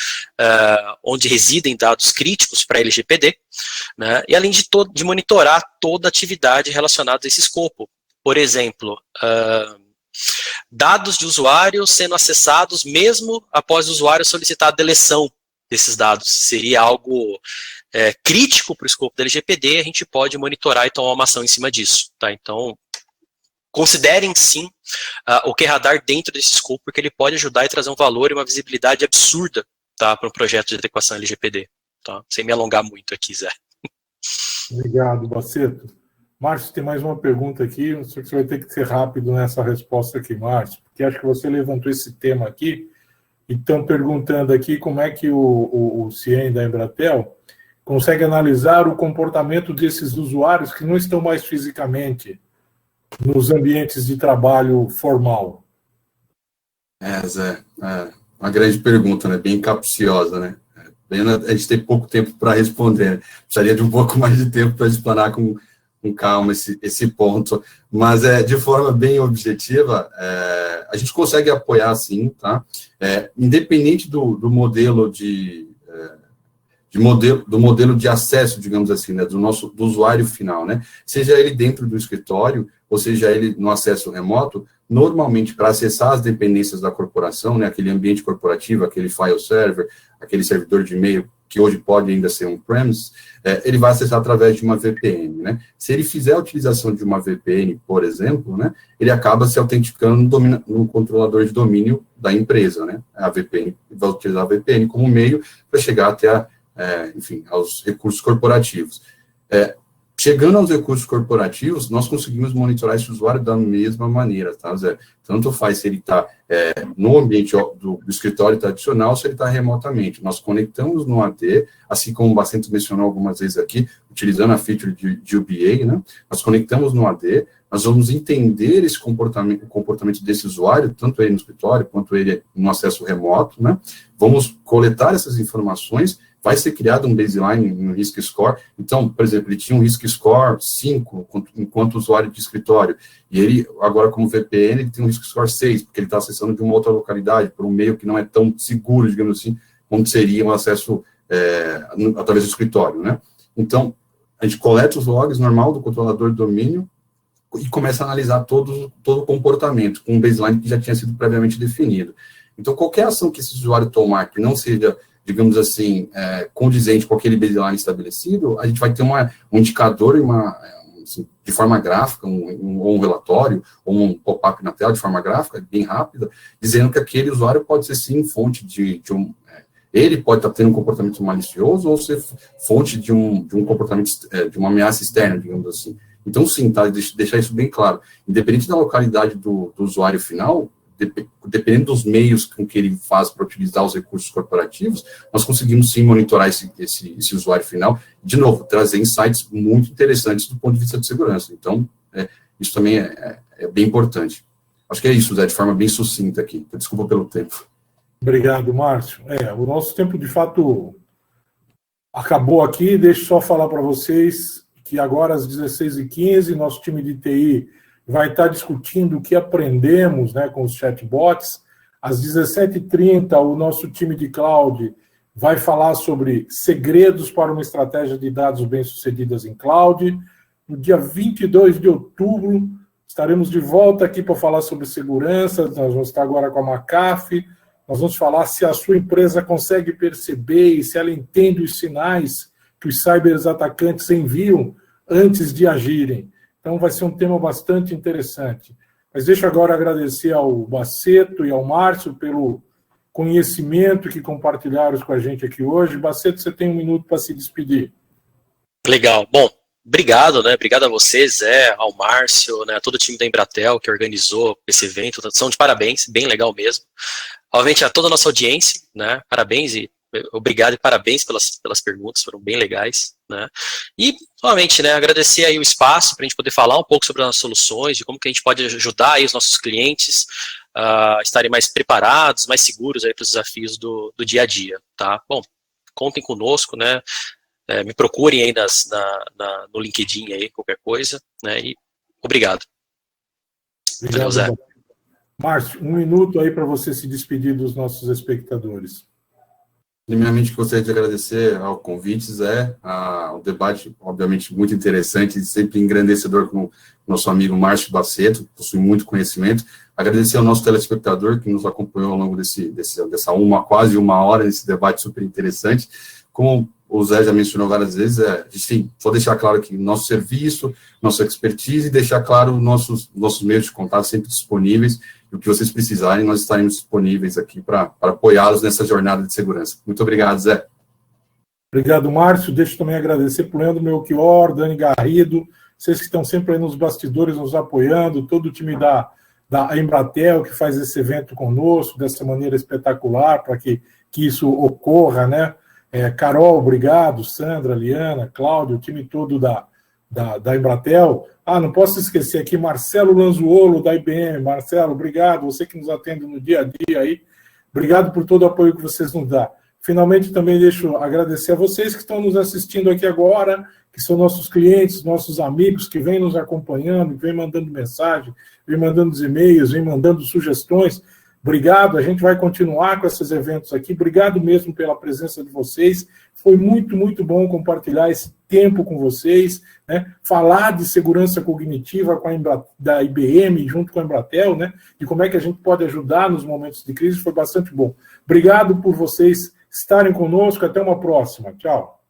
onde residem dados críticos para a LGPD, né, e além de monitorar toda a atividade relacionada a esse escopo. Por exemplo, dados de usuários sendo acessados mesmo após o usuário solicitar a deleção desses dados. Seria algo crítico para o escopo da LGPD, a gente pode monitorar e tomar uma ação em cima disso. Tá? Então, considerem, sim, o QRadar dentro desse escopo, porque ele pode ajudar e trazer um valor e uma visibilidade absurda, tá, para um projeto de adequação LGPD. Tá? Sem me alongar muito aqui, Zé. Obrigado, Baceto. Márcio, tem mais uma pergunta aqui, não sei se você vai ter que ser rápido nessa resposta aqui, Márcio, porque acho que você levantou esse tema aqui, e estão perguntando aqui como é que o CIEM da Embratel consegue analisar o comportamento desses usuários que não estão mais fisicamente nos ambientes de trabalho formal. Zé, uma grande pergunta, né? Bem capciosa, né? A gente tem pouco tempo para responder, né? Precisaria de um pouco mais de tempo para explanar com calma esse ponto, mas de forma bem objetiva, a gente consegue apoiar sim, tá? Independente do modelo do modelo de acesso, digamos assim, né, do usuário final, né, seja ele dentro do escritório, ou seja ele no acesso remoto, normalmente para acessar as dependências da corporação, né, aquele ambiente corporativo, aquele file server, aquele servidor de e-mail, que hoje pode ainda ser on-premise, ele vai acessar através de uma VPN, né. Se ele fizer a utilização de uma VPN, por exemplo, né, ele acaba se autenticando no controlador de domínio da empresa, né, a VPN, vai utilizar a VPN como meio para chegar até aos recursos corporativos. Chegando aos recursos corporativos, nós conseguimos monitorar esse usuário da mesma maneira, tá, Zé? Tanto faz se ele está no ambiente do escritório tradicional, ou se ele está remotamente. Nós conectamos no AD, assim como o Bacento mencionou algumas vezes aqui, utilizando a feature de UBA, né? Nós conectamos no AD, nós vamos entender o comportamento desse usuário, tanto ele no escritório, quanto ele no acesso remoto, né? Vamos coletar essas informações, vai ser criado um baseline no Risk Score. Então, por exemplo, ele tinha um Risk Score 5, enquanto usuário de escritório, e ele, agora como VPN, ele tem um Risk Score 6, porque ele está acessando de uma outra localidade, por um meio que não é tão seguro, digamos assim, como seria um acesso através do escritório, né? Então, a gente coleta os logs normal do controlador de domínio e começa a analisar todo o comportamento, com um baseline que já tinha sido previamente definido. Então, qualquer ação que esse usuário tomar que não seja, digamos assim, condizente com aquele baseline estabelecido, a gente vai ter um indicador, assim, de forma gráfica, ou um relatório, ou um pop-up na tela de forma gráfica, bem rápida, dizendo que aquele usuário pode ser, sim, fonte ele pode estar tendo um comportamento malicioso ou ser fonte de um comportamento, de uma ameaça externa, digamos assim. Então, sim, tá, deixar isso bem claro. Independente da localidade do usuário final, dependendo dos meios com que ele faz para utilizar os recursos corporativos, nós conseguimos, sim, monitorar esse usuário final. De novo, trazer insights muito interessantes do ponto de vista de segurança. Então, isso também é bem importante. Acho que é isso, Zé, de forma bem sucinta aqui. Desculpa pelo tempo. Obrigado, Márcio. O nosso tempo, de fato, acabou aqui. Deixa eu só falar para vocês que agora, às 16h15, nosso time de TI vai estar discutindo o que aprendemos, né, com os chatbots. Às 17h30, o nosso time de cloud vai falar sobre segredos para uma estratégia de dados bem-sucedidas em cloud. No dia 22 de outubro, estaremos de volta aqui para falar sobre segurança. Nós vamos estar agora com a McAfee. Nós vamos falar se a sua empresa consegue perceber e se ela entende os sinais que os cyberatacantes enviam antes de agirem. Então, vai ser um tema bastante interessante. Mas deixa agora agradecer ao Baceto e ao Márcio pelo conhecimento que compartilharam com a gente aqui hoje. Baceto, você tem 1 minuto para se despedir. Legal. Bom, obrigado, né? Obrigado a vocês, ao Márcio, né? A todo o time da Embratel que organizou esse evento. São de parabéns, bem legal mesmo. Obviamente, a toda a nossa audiência, né? Parabéns e obrigado e parabéns pelas perguntas, foram bem legais, né? E, novamente, né, agradecer aí o espaço para a gente poder falar um pouco sobre as soluções, de como que a gente pode ajudar aí os nossos clientes a estarem mais preparados, mais seguros aí para os desafios do dia a dia, tá? Bom, contem conosco, né? Me procurem aí no LinkedIn aí, qualquer coisa, né? E obrigado. Obrigado, Zé. Márcio, 1 minuto aí para você se despedir dos nossos espectadores. Primeiramente, gostaria de agradecer ao convite, Zé, ao debate, obviamente, muito interessante e sempre engrandecedor com o nosso amigo Márcio Baceto, possui muito conhecimento. Agradecer ao nosso telespectador que nos acompanhou ao longo dessa quase uma hora, nesse debate super interessante. Como o Zé já mencionou várias vezes, a gente tem, só deixar claro que nosso serviço, nossa expertise e deixar claro nossos meios de contato sempre disponíveis. E o que vocês precisarem, nós estaremos disponíveis aqui para apoiá-los nessa jornada de segurança. Muito obrigado, Zé. Obrigado, Márcio. Deixa eu também agradecer para o Leandro Melchior, Dani Garrido, vocês que estão sempre aí nos bastidores nos apoiando, todo o time da Embratel que faz esse evento conosco, dessa maneira espetacular, para que isso ocorra, né? Carol, obrigado, Sandra, Liana, Cláudio, o time todo da Embratel. Não posso esquecer aqui, Marcelo Lanzuolo, da IBM. Marcelo, obrigado, você que nos atende no dia a dia aí. Obrigado por todo o apoio que vocês nos dão. Finalmente, também deixo agradecer a vocês que estão nos assistindo aqui agora, que são nossos clientes, nossos amigos, que vêm nos acompanhando, vêm mandando mensagem, vêm mandando e-mails, vêm mandando sugestões. Obrigado, a gente vai continuar com esses eventos aqui. Obrigado mesmo pela presença de vocês. Foi muito, muito bom compartilhar esse tempo com vocês, né? Falar de segurança cognitiva da IBM junto com a Embratel, né? De como é que a gente pode ajudar nos momentos de crise, foi bastante bom. Obrigado por vocês estarem conosco. Até uma próxima. Tchau.